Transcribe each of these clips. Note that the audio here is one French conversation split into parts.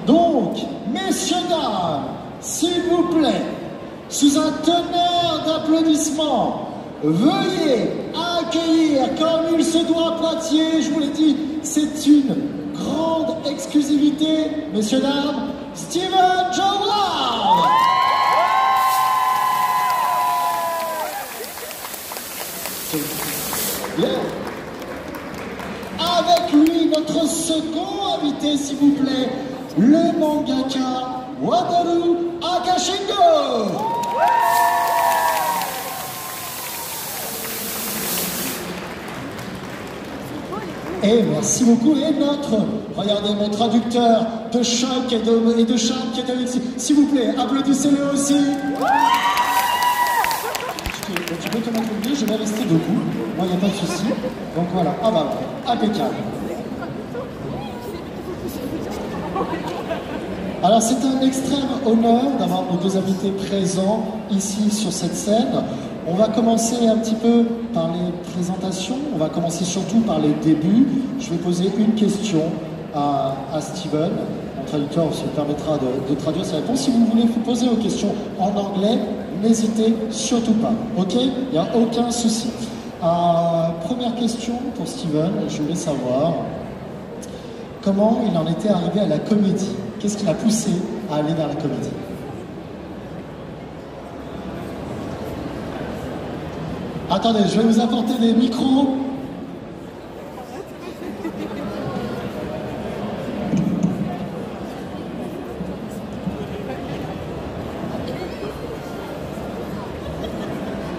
Donc, messieurs, dames, s'il vous plaît, sous un tonnerre d'applaudissements, veuillez accueillir comme il se doit Poitiers. Je vous l'ai dit, c'est une grande exclusivité, messieurs, dames, Steven Joward. Bien. Avec lui, notre second invité, s'il vous plaît, le mangaka Wataru Akashingo. Et merci beaucoup. Et regardez, mon traducteur de choc et de charme qui est avec ici. S'il vous plaît, applaudissez-le aussi. Tu peux te mettre au milieu, je vais rester debout. Moi, il n'y a pas de souci. Donc voilà, ah bah ouais, impeccable. Alors c'est un extrême honneur d'avoir nos deux invités présents ici sur cette scène. On va commencer un petit peu par les présentations, on va commencer surtout par les débuts. Je vais poser une question à Steven. Mon traducteur se permettra de traduire ses réponses. Si vous voulez vous poser vos questions en anglais, n'hésitez surtout pas, ok? Il n'y a aucun souci. Première question pour Steven, je voulais savoir comment il en était arrivé à la comédie. Qu'est-ce qui l'a poussé à aller vers la comédie? Attendez, je vais vous apporter des micros.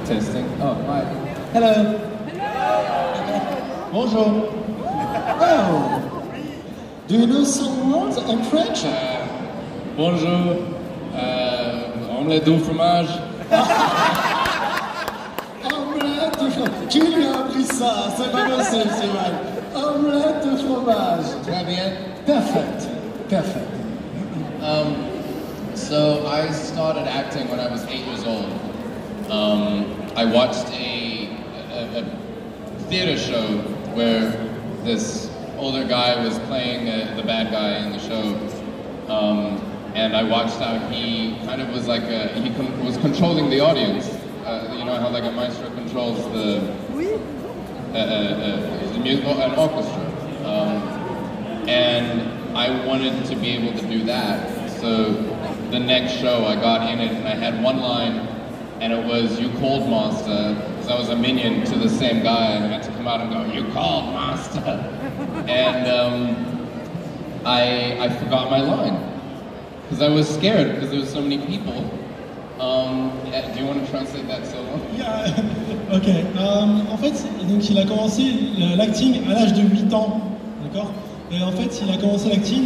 Testing. Oh, hi. Hello. Hello. Bonjour. Oh. Do you know some words in French? Bonjour. Omelette au fromage. Omelette de fromage. Qui lui a appris ça? C'est pas possible, c'est mal. Omelette de fromage. Très bien. Perfect. Perfect. So I started acting when I was 8 years old. I watched a theater show where this older guy was playing the bad guy in the show, and I watched how he kind of was like was controlling the audience. You know how like a maestro controls an orchestra, and I wanted to be able to do that. So the next show I got in it and I had one line, and it was "You Cold Master," because I was a minion to the same guy, and I had to come out and go "You Cold Master," and I forgot my line because I was scared because there was so many people. Do you want to translate that, Sylvain? Yeah. Ok. En fait, donc il a commencé l'acting à l'âge de 8 ans, d'accord. Et en fait, il a commencé l'acting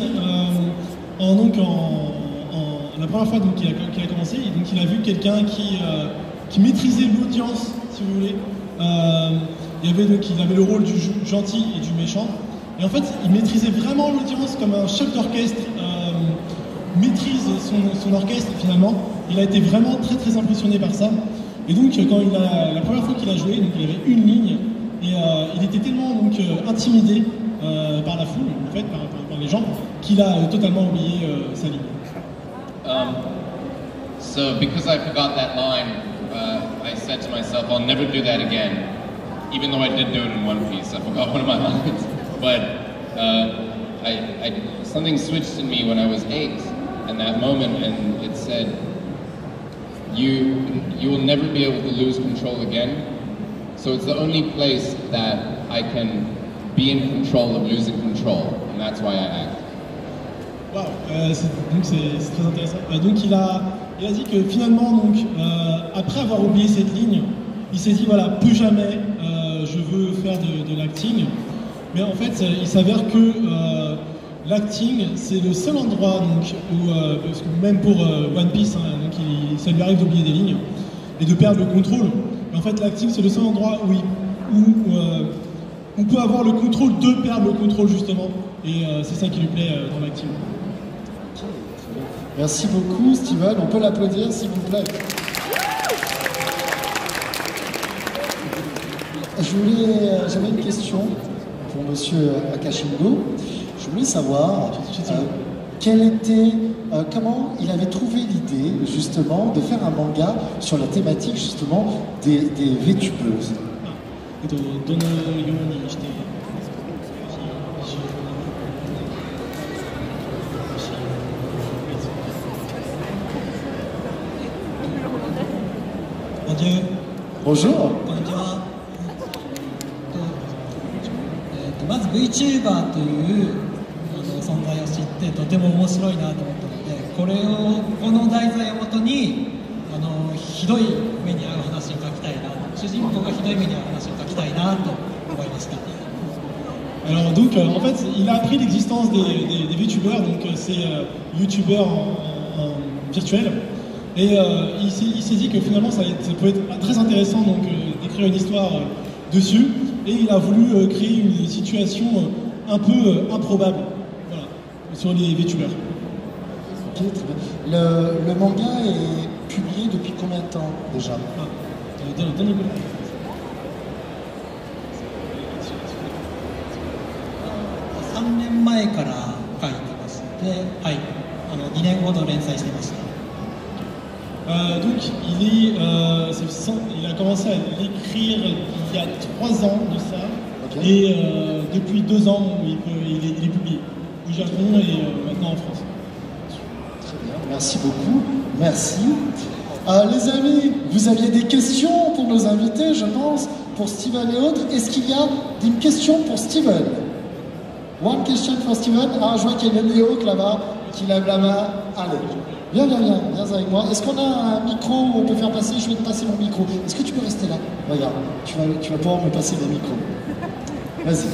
la première fois qu'il a commencé, et donc il a vu quelqu'un qui maîtrisait l'audience, si vous voulez. Il avait le rôle du gentil et du méchant. Et en fait, il maîtrisait vraiment l'audience comme un chef d'orchestre maîtrise son orchestre finalement. Il a été vraiment très très impressionné par ça. Et donc la première fois qu'il a joué, donc il avait une ligne et il était tellement intimidé par la foule, en fait, par les gens, qu'il a totalement oublié sa ligne. So because I forgot that line, I said to myself, I'll never do that again. Even though I did do it in One Piece, I forgot one of my lines. But something switched in me when I was 8, in that moment, and it said, you will never be able to lose control again. So it's the only place that I can be in control of losing control, and that's why I act. Wow, donc c'est très intéressant. Donc il a dit que finalement, après avoir oublié cette ligne, il s'est dit voilà, plus jamais je veux faire de l'acting. Mais en fait, il s'avère que l'acting, c'est le seul endroit où, parce que même pour One Piece, hein, ça lui arrive d'oublier des lignes et de perdre le contrôle. Mais en fait, l'acting, c'est le seul endroit où on peut avoir le contrôle de perdre le contrôle justement. Et c'est ça qui lui plaît dans l'acting. Merci beaucoup, Steven. On peut l'applaudir, s'il vous plaît. J'avais une question pour Monsieur Akashingo. Je voulais savoir, comment il avait trouvé l'idée justement de faire un manga sur la thématique justement des VTubeuses. どのようにしてBonjour. こんにちは。まず VTuber という存在を知ってとても面白いなと思ったので、この題材をもとにひどい目に遭う話を書きたいな、主人公がひどい目に遭う話を書きたいなと思いました。Alors donc en fait il a appris l'existence des VTubers, donc c'est YouTubeurs en virtuel, et il s'est dit que finalement ça peut être très intéressant donc d'écrire une histoire dessus, et il a voulu créer une situation un peu improbable, voilà, sur les VTubers. Ok, très bien. Le manga est publié depuis combien de temps déjà? 3年前から書いてまして、はい、2年ほど連載してました。Donc il a commencé à l'écrire il y a 3 ans de ça, okay. Et depuis 2 ans il est publié au Japon et maintenant en France. Très bien, merci beaucoup, merci. Les amis, vous aviez des questions pour nos invités, je pense, pour Steven et autres. Est-ce qu'il y a des questions pour Steven? One question for Steven. Ah, je vois qu'il y a Léo là-bas qui lève la main. Allez, viens avec moi. Est-ce qu'on a un micro où on peut faire passer? Je vais te passer mon micro. Est-ce que tu peux rester là? Regarde, tu vas pouvoir me passer le micro. Vas-y.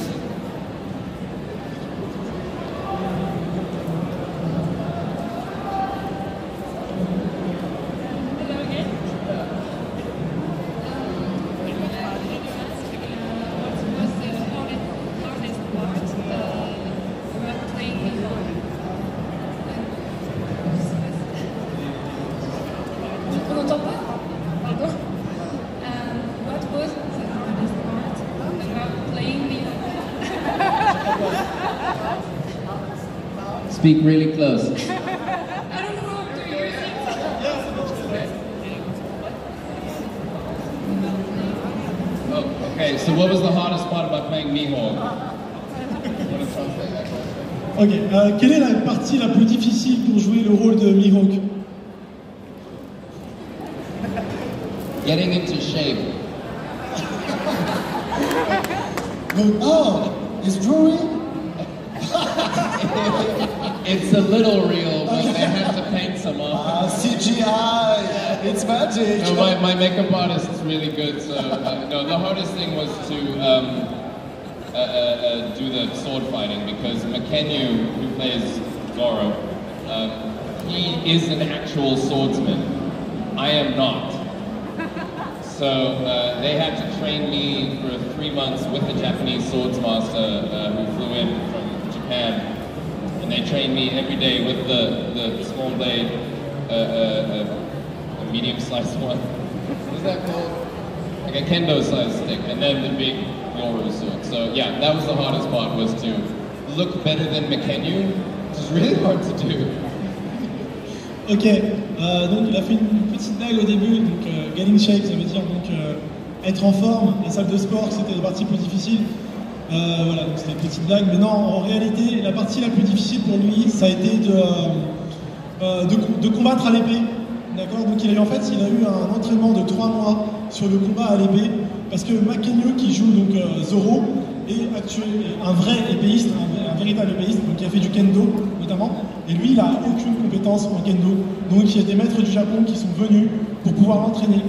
Speak really close. I don't know how to use it. Oh, okay, so what was the hardest part about playing Mihawk? Ok, quelle est la partie la plus difficile pour jouer le rôle de Mihawk? Getting into shape. Oh, is drawing? It's a little real, but they have to paint some off. CGI, it's magic. No, my makeup artist is really good, so no, the hardest thing was to do the sword fighting, because Makenyu, who plays Goro, he is an actual swordsman. I am not. So they had to train me for 3 months with a Japanese swords master who flew in from Japan. And they trained me every day with the small blade, a medium-sized one. What's that called? Like a kendo-sized stick, and then the big Yoru sword. So yeah, that was the hardest part, was to look better than Makenyu, which is really hard to do. Ok, donc il a fait une petite blague au début, donc getting shape, ça veut dire donc être en forme. La salle de sport, c'était la partie plus difficile. Voilà, donc c'était une petite blague, mais non, en réalité, la partie la plus difficile pour lui, ça a été de combattre à l'épée. D'accord, donc il a eu un entraînement de 3 mois sur le combat à l'épée, parce que Makenyu, qui joue donc Zoro, est un vrai épéiste, un véritable épéiste, donc qui a fait du kendo notamment, et lui il a aucune compétence en kendo, donc il y a des maîtres du Japon qui sont venus pour pouvoir l'entraîner,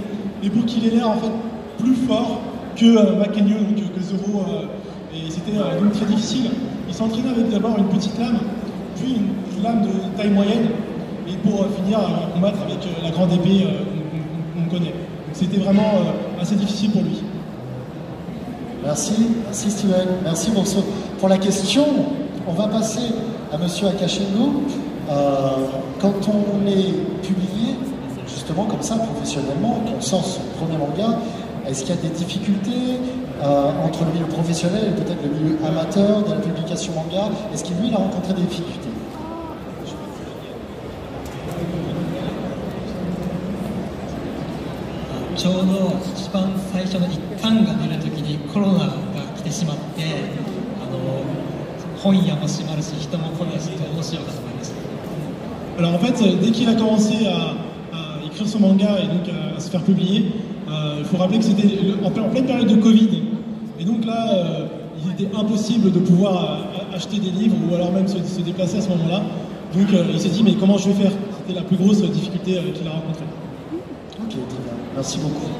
et pour qu'il ait l'air en fait plus fort que Makenyu, donc que Zoro, et c'était donc très difficile. Il s'entraînait avec d'abord une petite lame, puis une lame de taille moyenne, et pour finir à combattre avec la grande épée qu'on connaît. Donc c'était vraiment assez difficile pour lui. Merci Steven, merci pour la question. On va passer à Monsieur Akashingo. Quand on est publié, justement comme ça, professionnellement, qu'on sort son premier manga, est-ce qu'il y a des difficultés entre le milieu professionnel et peut-être le milieu amateur de la publication manga? Est-ce qu'il lui a rencontré des difficultés? Je ちょうど一番最初の1巻が出るときにコロナが来てしまって、本屋も閉まるし人も来ないしどうしようかと思いました。 Alors en fait, dès qu'il a commencé à écrire son manga et donc à se faire publier, il faut rappeler que c'était en pleine période de Covid. Et donc là, il était impossible de pouvoir acheter des livres ou alors même se déplacer à ce moment-là. Donc il s'est dit, mais comment je vais faire? C'était la plus grosse difficulté qu'il a rencontrée. Ok, très bien. Merci beaucoup.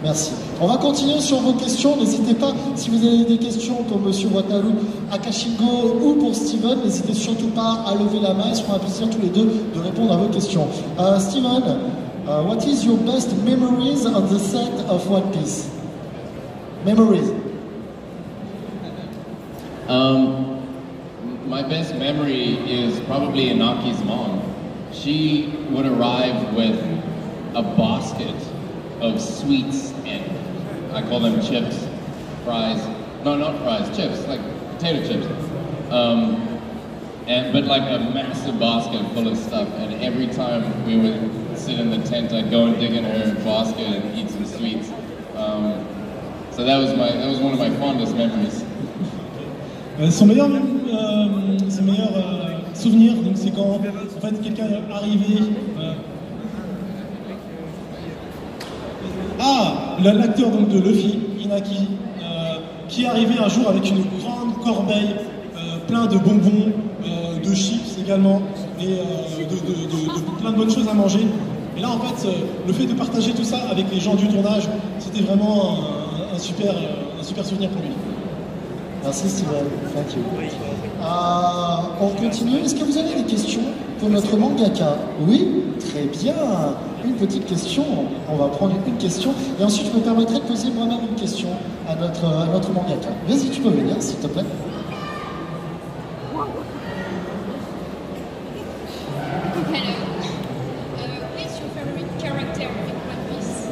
Merci. On va continuer sur vos questions. N'hésitez pas, si vous avez des questions pour Monsieur Wataru Akashingo ou pour Steven, n'hésitez surtout pas à lever la main. Ils seront un plaisir tous les deux de répondre à vos questions. Steven, what is your best memories on the set of One Piece? Memories. My best memory is probably Inaki's mom. She would arrive with a basket of sweets and I call them chips, fries. No, not fries, chips, like potato chips. But like a massive basket full of stuff. And every time we would sit in the tent, I'd go and dig in her basket and eat some sweets. So that was one of my fondest memories. Son meilleur souvenir, donc c'est quand en fait quelqu'un est arrivé. L'acteur donc de Luffy, Inaki, qui est arrivé un jour avec une grande corbeille plein de bonbons, de chips également, et de plein de bonnes choses à manger. Et là en fait, le fait de partager tout ça avec les gens du tournage, c'était vraiment un super souvenir pour lui. Merci Steven, thank you. On continue. Est-ce que vous avez des questions pour notre mangaka? Oui, très bien. Une petite question. On va prendre une question et ensuite je me permettrai de poser moi-même une question à notre mangaka. Vas-y, tu peux venir s'il te plaît. Hello. Who is your favorite character in One Piece?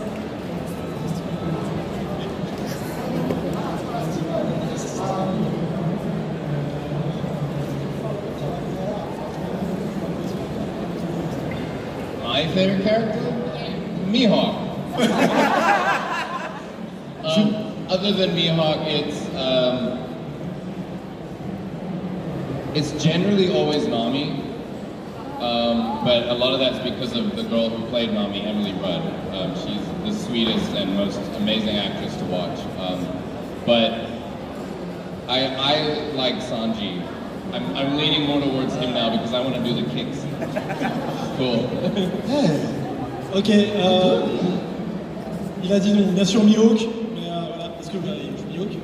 My favorite character? Mihawk. Other than Mihawk, it's generally always Nami, but a lot of that's because of the girl who played Nami, Emily Rudd. She's the sweetest and most amazing actress to watch. But I like Sanji. I'm leaning more towards him now because I want to do the kicks. Cool. Ok, il a dit non, bien sûr Mihawk, mais voilà, parce que il joue Mihawk.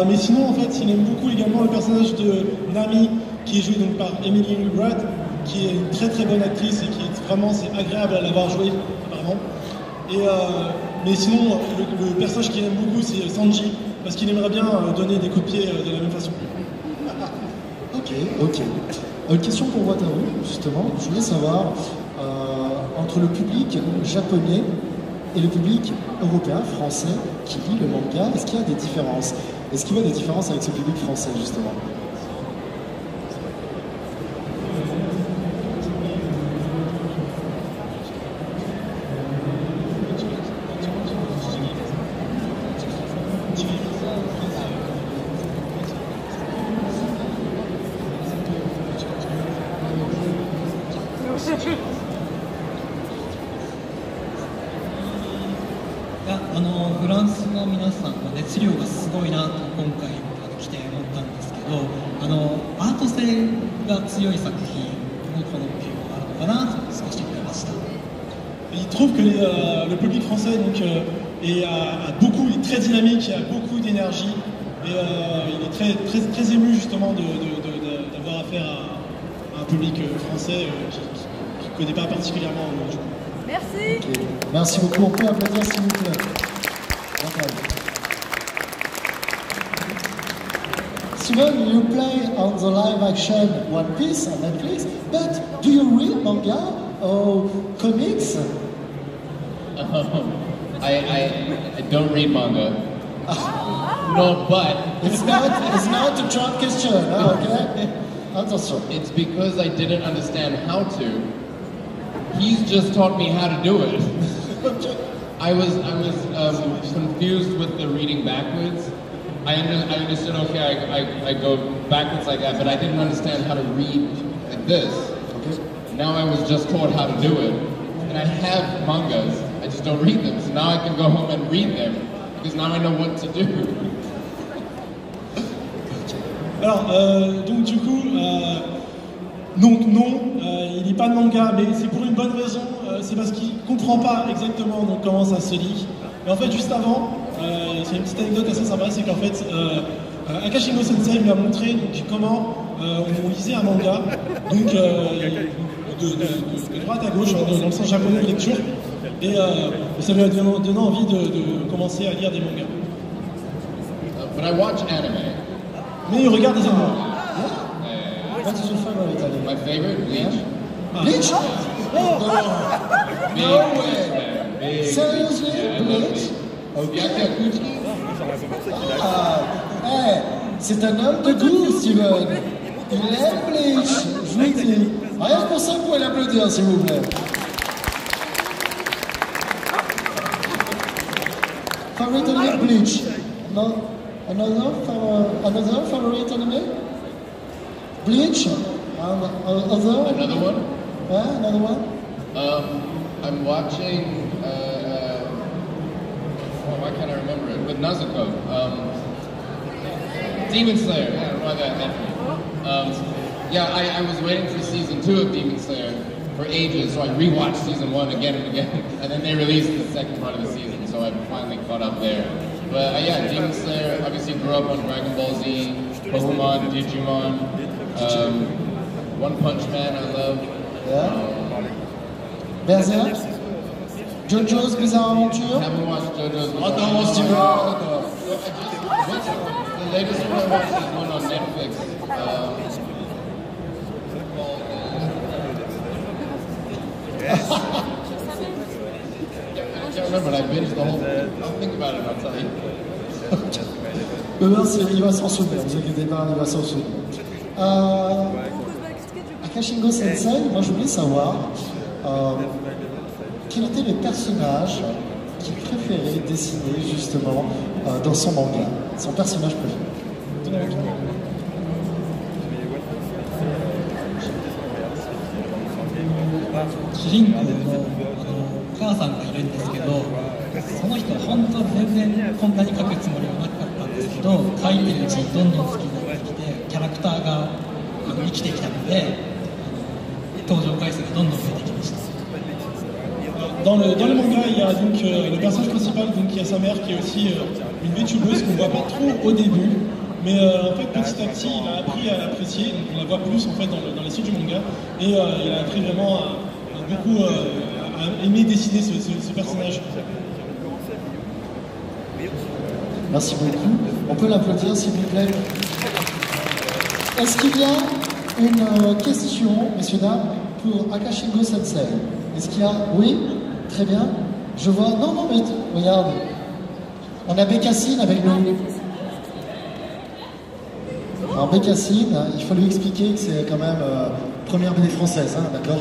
Mais sinon, en fait, il aime beaucoup également le personnage de Nami, qui est joué donc par Emily Rudd, qui est une très très bonne actrice et qui est vraiment, c'est agréable à l'avoir joué, apparemment. Mais sinon, le personnage qu'il aime beaucoup, c'est Sanji, parce qu'il aimerait bien donner des coups de pied de la même façon. Ok. Une question pour Wataru, justement. Je voulais savoir, entre le public japonais et le public européen, français, qui lit le manga, est-ce qu'il y a des différences? Est-ce qu'il y a des différences avec ce public français, justement?フランスの皆さんの熱量がすごいなと今回来て思ったんですけど、アート性が強い作品のこの傾向があるのかなと少し思いました。Il trouve que le public français donc, est très dynamique, il a beaucoup d'énergie et il est très ému justement d'avoir affaire à un public français qui ne connaît pas particulièrement le jeu. Merci. Okay. Merci beaucoup. On peut applaudir s'il vous plaît. Steven, you play on the live action One Piece on Netflix, but do you read manga or comics? I don't read manga. No, but it's not a trap question, okay? Attention. It's because I didn't understand how to. He's just taught me how to do it. Okay. I was confused with the reading backwards. I understood, okay, I go backwards like that, but I didn't understand how to read like this. Okay. Now I was just taught how to do it. And I have mangas, I just don't read them. So now I can go home and read them, because now I know what to do. Alors, donc du coup, donc non, il lit pas de manga, mais c'est pour une bonne raison, c'est parce qu'il comprend pas exactement donc, comment ça se lit. Mais en fait, juste avant, c'est une petite anecdote assez sympa, c'est qu'en fait, Akashingo Sensei lui a montré donc, comment on lisait un manga, donc de droite à gauche, dans le sens japonais de lecture, et ça lui a donné envie de commencer à lire des mangas. But I watch anime. Mais il regarde des animés. What is your favorite anime? My favorite, Bleach. Bleach? Oh! Big, No way! Big, Seriously? yeah, Bleach? Okay. Yakuchi? Hey, c'est un homme de goût, Steven. Il aime Bleach, je vous le dis. Rien que pour ça, vous pouvez l'applaudir, s'il vous plaît. Favorite anime, Bleach? No? Another favorite anime? Bleach? Other? Another one? Yeah, another one? I'm watching, why can't I remember it? With Nezuko. Demon Slayer. Yeah, I don't know why that yeah, I was waiting for season 2 of Demon Slayer for ages, so I rewatched season 1 again and again, and then they released the second part of the season, so I finally caught up there. But yeah, Demon Slayer, obviously grew up on Dragon Ball Z, Pokemon, Digimon, One Punch Man I love. Yeah. Berserk? JoJo's Bizarre Adventure? Haven't watched JoJo's Bizarre Oh non, Adventure. Steven! The latest one I watched is one on Netflix. I can't remember, but I binged the whole thing. I'll think about it, I'll tell you. Il va s'en souvenir, ne vous inquiétez pas, il va s'en souvenir. Akashingo Sensei, moi je voulais savoir quel était le personnage qu'il préférait dessiner justement dans son manga, son personnage préféré. 主人公のお母さんがいるんですけど、その人は本当は全然こんなに描くつもりはなかったんですけど、描いてるうちにどんどん好きになってきて、キャラクターが生きてきたので、登場回数がどんどん増えてきました。Dans le manga, il y a donc le personnage principal, donc il y a sa mère qui est aussi une VTubeuse qu'on voit pas trop au début, mais en fait petit à petit il a appris à l'apprécier, donc on la voit plus en fait dans les suites du manga, et il a appris vraiment à beaucoup à aimer dessiner ce personnage. Merci beaucoup. On peut l'applaudir s'il vous plaît. Est-ce qu'il y a une question, messieurs, dames, pour Akashingo Sensei? Est-ce qu'il y a... Oui? Très bien. Je vois... Non, non, mais regarde. On a Bécassine avec nous. Alors Bécassine, il faut lui expliquer que c'est quand même première BD française, hein, d'accord?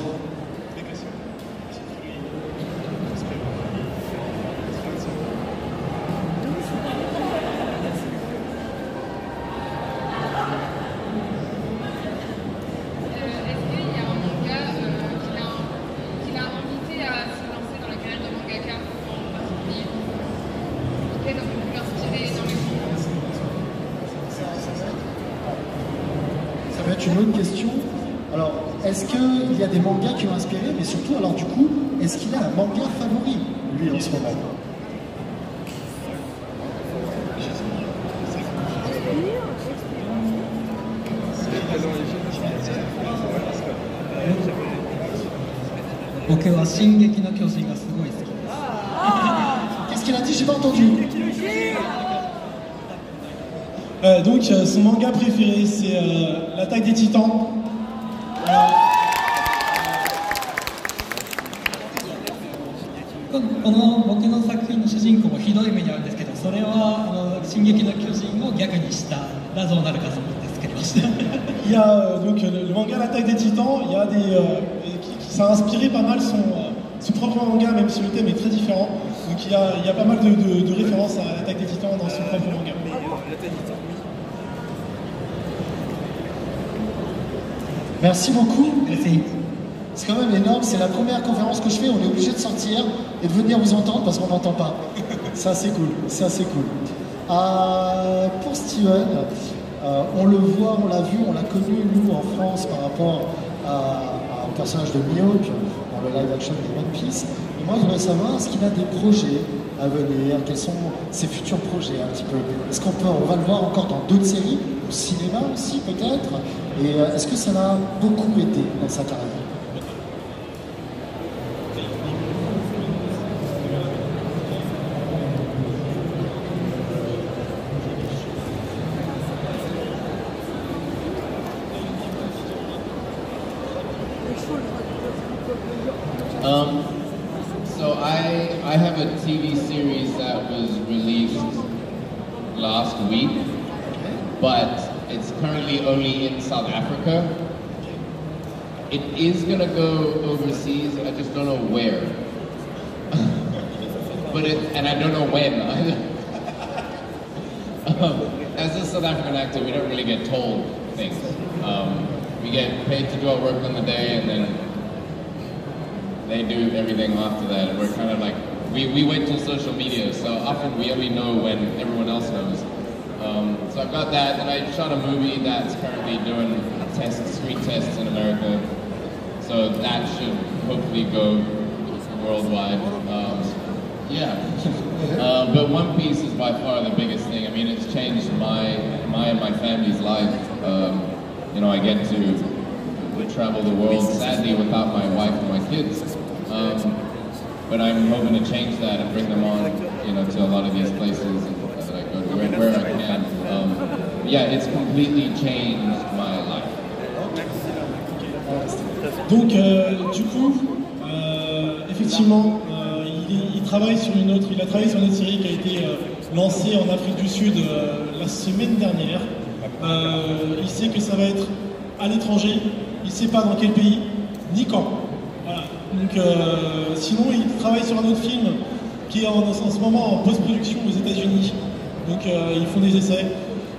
Une autre question. Alors, est-ce qu'il y a des mangas qui l'ont inspiré, mais surtout, alors du coup, est-ce qu'il a un manga favori, lui, en ce moment? Qu'est-ce qu'il a dit? J'ai pas entendu. Donc son manga préféré c'est l'attaque des titans. Il y a donc le manga l'attaque des titans, il y a ça a inspiré pas mal son propre manga, même si le thème est très différent. Donc il y a pas mal de références à l'attaque des Titans dans son propre manga. Merci beaucoup. Merci. C'est quand même énorme, c'est la première conférence que je fais, on est obligé de sortir et de venir vous entendre parce qu'on n'entend pas. C'est assez cool, c'est assez cool. Pour Steven, on le voit, on l'a vu, on l'a connu nous en France par rapport au personnage de Mihawk dans le live action de One Piece. Et moi je voudrais savoir, est-ce qu'il a des projets à venir, quels sont ses futurs projets un petit peu. Est-ce qu'on va le voir encore dans d'autres séries, au cinéma aussi peut-être, et est-ce que ça l'a beaucoup aidé dans sa carrière? So I have a TV series that was released last week, but it's currently only in South Africa. It is gonna go overseas, I just don't know where. And I don't know when either. As a South African actor, we don't really get told things. We get paid to do our work on the day, and then they do everything after that, and we're kind of like, we wait till social media, so often we only know when everyone else knows. So I've got that, and I shot a movie that's currently doing screen tests in America, so that should hopefully go worldwide. But One Piece is by far the biggest thing. I mean, it's changed my and my family's life. You know, I get to travel the world, sadly, without my wife and my kids. But I'm hoping to change that and bring them on, you know, to a lot of these places that I go to, where I can. It's completely changed my life. Donc, du coup, effectivement, il travaille sur il a travaillé sur une autre série qui a été lancée en Afrique du Sud la semaine dernière. Il sait que ça va être à l'étranger, il ne sait pas dans quel pays, ni quand. Voilà. Donc, sinon, il travaille sur un autre film qui est en ce moment en post-production aux États-Unis. Donc, ils font des essais.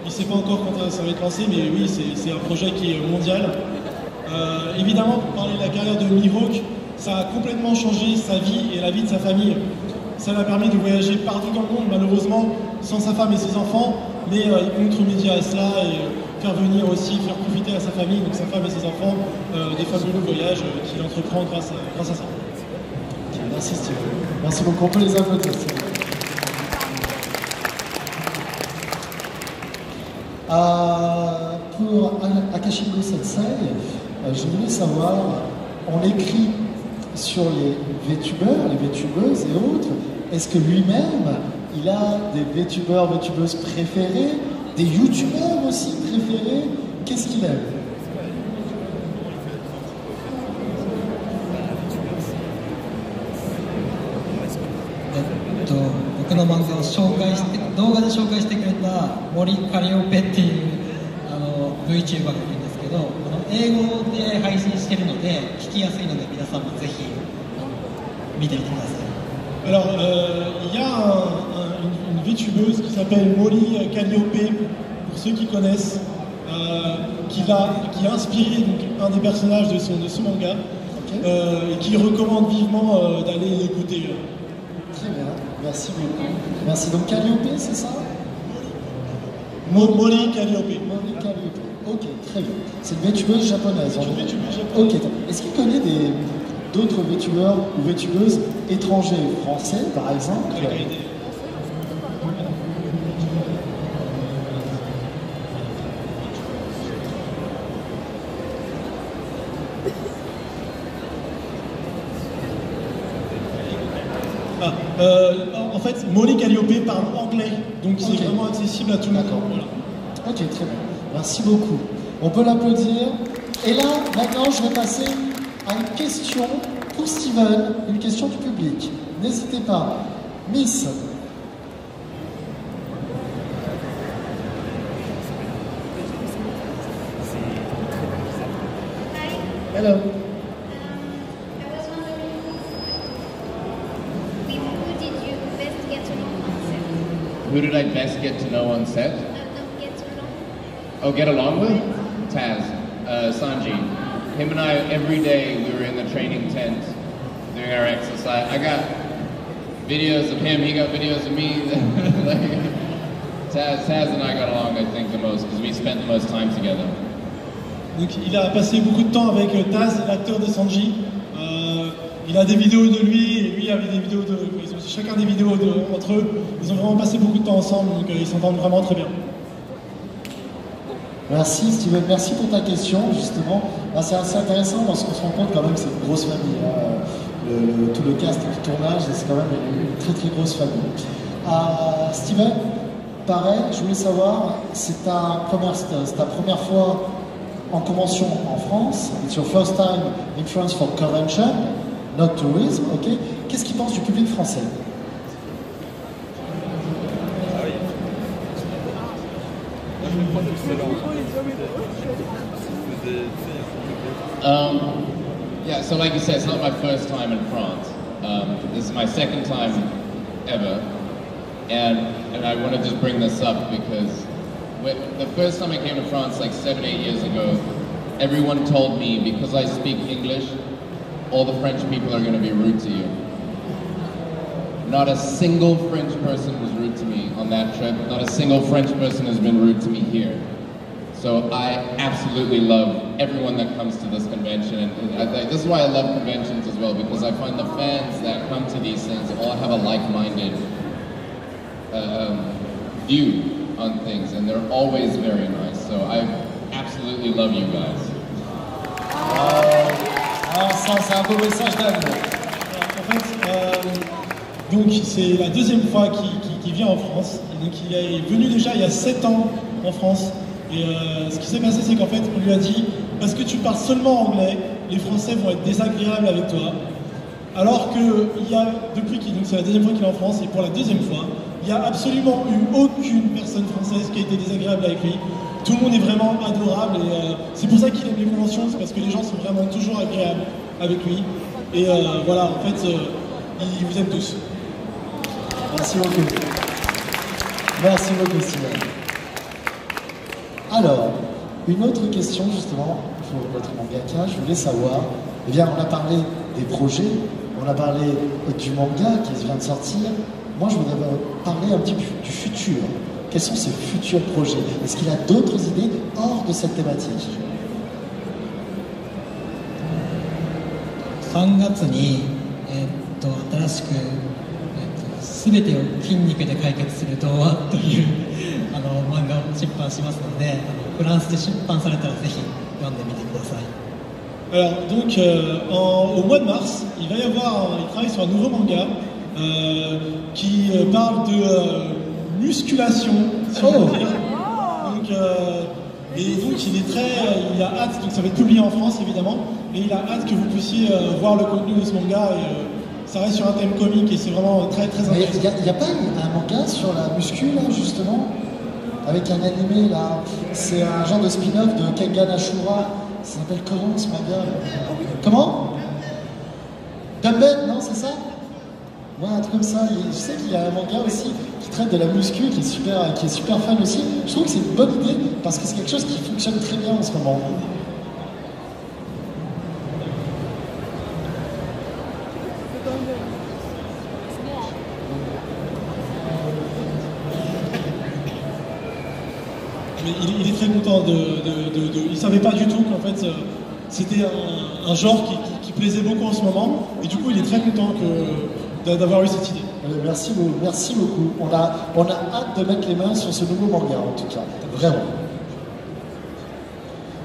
Il ne sait pas encore quand ça va être lancé, mais oui, c'est un projet qui est mondial. Évidemment, pour parler de la carrière de Mihawk, ça a complètement changé sa vie et la vie de sa famille. Ça lui a permis de voyager partout dans le monde, malheureusement, sans sa femme et ses enfants, mais il compte remédier à cela et faire venir aussi, faire profiter à sa famille, donc sa femme et ses enfants, des fabuleux voyages qu'il entreprend grâce à ça. Merci Steve. Merci beaucoup. On peut les applaudir. Pour Akashingo Sensei, je voulais savoir, on écrit sur les VTubeurs, les VTubeuses et autres, est-ce que lui-même, il a des VTubeurs, VTubeuses préférés, des YouTubeurs aussi préférés? Qu'est-ce qu'il aime? 僕の漫画を紹介して動画で紹介してくれた森カリオペっていうVTuber がいるんですけど、英語で配信してるので聞きやすいので皆さんもぜひ見てみてください。Alors, il y a une VTubeuse qui s'appelle Molly Calliope, pour ceux qui connaissent, qui a inspiré donc, un des personnages de ce manga, et qui recommande vivement d'aller l'écouter. Très bien, merci beaucoup. Merci. Donc Calliope, c'est ça? Molly Calliope. Molly Calliope. Ok, très bien. C'est une VTubeuse japonaise. C'est une VTubeuse japonaise. Ok. Est-ce qu'il connaît d'autres VTubeurs ou VTubeuses étrangers, français par exemple? En fait, Molly Calliope parle anglais, donc c'est vraiment accessible à tout le monde. Voilà. Ok, très bien. Merci beaucoup. On peut l'applaudir. Et là, maintenant, je vais passer à une question pour Steven, une question du public. N'hésitez pas. Miss. Hello. I was wondering, with who did you Who did I best get to know on set? don't get along. Oh, get along with? Taz, Sanji. Him and I, every day we were in the training tent doing our exercise. I got videos of him, he got videos of me. Taz and I got along, I think, the most because we spent the most time together. Donc il a passé beaucoup de temps avec Taz, l'acteur de Sanji. Il a des vidéos de lui et lui avait des vidéos de... Ils ont chacun des vidéos entre eux. Ils ont vraiment passé beaucoup de temps ensemble, donc ils s'entendent vraiment très bien. Merci Steven, merci pour ta question justement. C'est assez intéressant parce qu'on se rend compte quand même que c'est une grosse famille. Tout le cast du tournage, c'est quand même une très très grosse famille. Steven, pareil, je voulais savoir, c'est ta première fois en convention en France. It's your first time in France for convention, not tourism, ok. Qu'est-ce qu'il pense du public français? Yeah, so like you said, it's not my first time in France. This is my second time ever. And I want to just bring this up because the first time I came to France, like 7-8 years ago, everyone told me because I speak English, all the French people are going to be rude to you. Not a single French person was rude to me on that trip. Not a single French person has been rude to me here. So I absolutely love everyone that comes to this convention. And this is why I love conventions as well, because I find the fans that come to these things all have a like-minded view on things, and they're always very nice. So I absolutely love you guys. Ça, c'est un beau message d'amour. En fait, donc c'est la deuxième fois qu'il vient en France. Et donc il est venu déjà il y a 7 ans en France. Et ce qui s'est passé, c'est qu'en fait, on lui a dit parce que tu parles seulement anglais, les Français vont être désagréables avec toi. Alors que depuis donc c'est la deuxième fois qu'il est en France, et pour la deuxième fois, il n'y a absolument eu aucune personne française qui a été désagréable avec lui. Tout le monde est vraiment adorable et c'est pour ça qu'il aime les conventions, c'est parce que les gens sont vraiment toujours agréables avec lui. Et voilà, en fait, il vous aime tous. Merci beaucoup. Merci beaucoup, Steven. Alors, une autre question justement pour notre mangaka, je voulais savoir, eh bien on a parlé des projets, on a parlé du manga qui vient de sortir. Moi je voudrais parler un petit peu du futur. Quels sont ses futurs projets? Est-ce qu'il a d'autres idées hors de cette thématique? 3月に、新しく、全てを筋肉で解決する童話という漫画を出版しますので、フランスで出版されたらぜひ読んでみてください。Alors donc au mois de mars, il travaille sur un nouveau manga qui parle de musculation, si on peut dire. Donc, et donc il a hâte, donc ça va être publié en France évidemment, et il a hâte que vous puissiez voir le contenu de ce manga. Et, ça reste sur un thème comique et c'est vraiment très très intéressant. Il n'y a pas un manga sur la muscu là justement, avec un animé là, c'est un genre de spin-off de Kengan Ashura, ça s'appelle comment ce manga? Comment? Dumbbell, non c'est ça? Ouais, un truc comme ça. Et je sais qu'il y a un manga aussi qui traite de la muscu, qui est super fan aussi. Je trouve que c'est une bonne idée parce que c'est quelque chose qui fonctionne très bien en ce moment. Mais il est très content il savait pas du tout qu'en fait c'était un genre qui plaisait beaucoup en ce moment, et du coup il est très content d'avoir eu cette idée. Merci beaucoup. On a hâte de mettre les mains sur ce nouveau manga en tout cas, vraiment.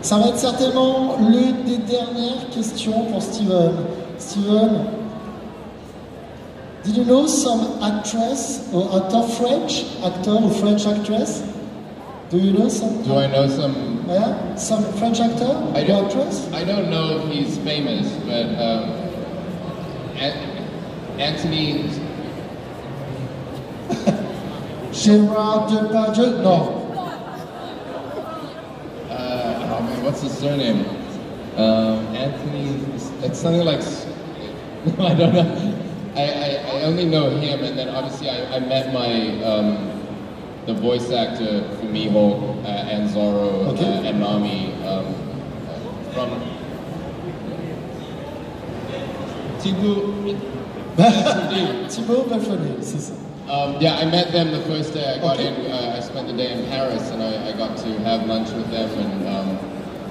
Ça va être certainement l'une des dernières questions pour Steven. Steven, did you know some actress or actor or French actress? Do you know some? Do I know some? Yeah, some French actor or actress? I don't know if he's famous, but Anthony. Gérard Depardieu? No. Oh man, what's his surname? Anthony. It's something like. I don't know. I only know him, and then obviously I met my the voice actor for Mihawk and Zoro and Nami from Thibaut Belfodé, c'est ça. Yeah, I met them the first day I got in. I spent the day in Paris, and I got to have lunch with them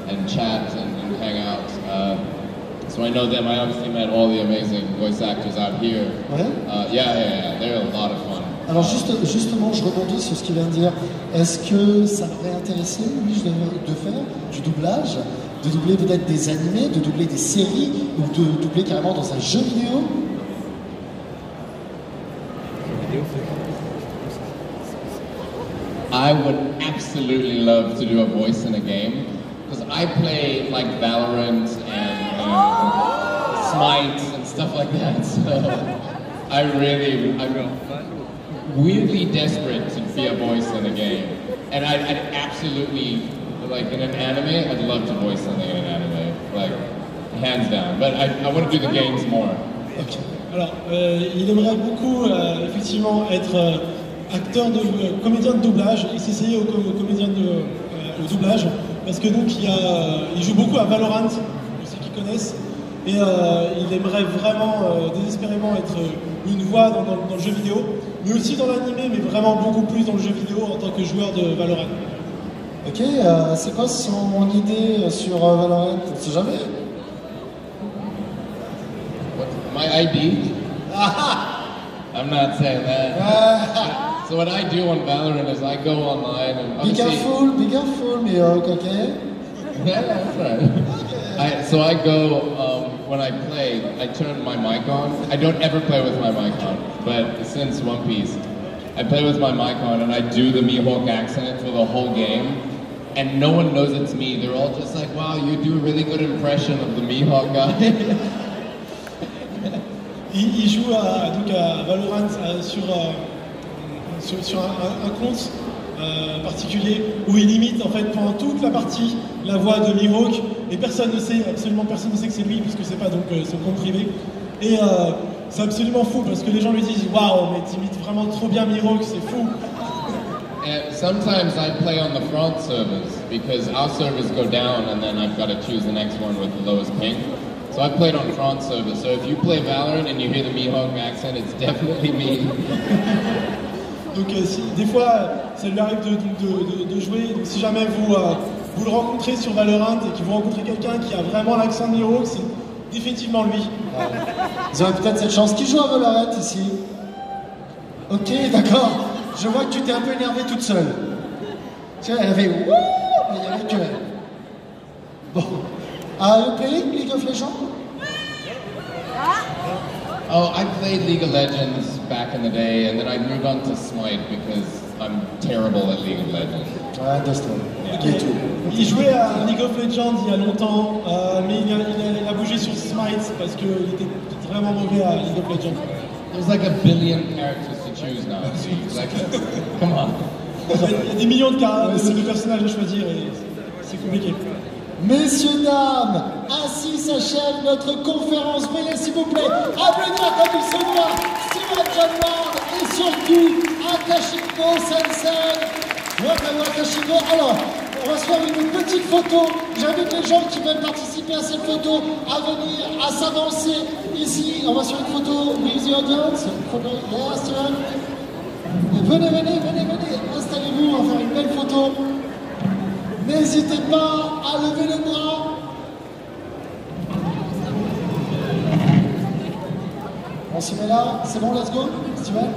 and chat and hang out. So I know them. I obviously met all the amazing voice actors out here. Ouais. Yeah. They're a lot of fun. Alors justement, je rebondis sur ce qu'il vient de dire. Est-ce que ça l'aurait intéressé, lui, de faire du doublage, de doubler peut-être des animés, de doubler des séries, ou de doubler carrément dans un jeu vidéo? I would absolutely love to do a voice in a game, because I play like Valorant and Smite and stuff like that, so I'm weirdly desperate to be a voice in a game. And I'd absolutely, like in an anime, I'd love to voice something in an anime, like hands down, but I want to do the games more. Okay. Alors, il aimerait beaucoup effectivement être comédien de doublage et s'essayer au comédien au doublage, parce que donc il joue beaucoup à Valorant, pour ceux qui connaissent, et il aimerait vraiment désespérément être une voix dans le jeu vidéo, mais aussi dans l'animé, mais vraiment beaucoup plus dans le jeu vidéo en tant que joueur de Valorant. Ok, c'est quoi son idée sur Valorant? On ne sait jamais. My ID? I'm not saying that. So what I do on Valorant is I go online and be careful, Mihawk, okay? Yeah, that's right. So I go, when I play, I turn my mic on. I don't ever play with my mic on, but since One Piece, I play with my mic on and I do the Mihawk accent for the whole game. And no one knows it's me. They're all just like, wow, you do a really good impression of the Mihawk guy. Il joue donc à Valorant sur un compte particulier où il imite en fait pendant toute la partie la voix de Mihawk, et absolument personne ne sait que c'est lui puisque c'est pas donc son compte privé, et c'est absolument fou parce que les gens lui disent waouh, mais t'imites vraiment trop bien Mihawk, c'est fou. And sometimes I play on the front servers because our servers go down and then I've got to choose the next one with the lowest ping. So I played on front servers. So if you play Valorant and you hear the Mihawk accent, it's definitely me. Donc des fois, ça lui arrive de jouer. Donc si jamais vous le rencontrez sur Valorant et que vous rencontrez quelqu'un qui a vraiment l'accent de Mihawk, c'est définitivement lui. Vous aurez peut-être cette chance. Qui joue à Valorant ici? Ok, d'accord. Je vois que tu t'es un peu énervée toute seule. Tu vois, elle avait wouh, mais il n'y avait que elle. Bon. You playing League of Legends? Oh, I played League of Legends back in the day, and then I moved on to Smite because I'm terrible at League of Legends. I understand. Yeah. Il jouait à League of Legends il y a longtemps, mais il a bougé sur Smite parce qu'il était vraiment mauvais à League of Legends. There's like a billion characters to choose now. Like, come on. Il y a des millions de personnages à choisir et c'est compliqué. Messieurs, dames, ainsi s'achève notre conférence. Veuillez s'il vous plaît applaudir comme il se doit Steven John Ward et surtout Akashiko Sensei. Akashiko. Alors, on va se faire une petite photo. J'invite les gens qui veulent participer à cette photo à venir, à s'avancer ici. On va se faire une photo with the audience. Yeah, Steven. Venez, installez-vous, on va faire une belle photo. N'hésitez pas à lever les bras. On s'y met là, c'est bon, let's go, Steven.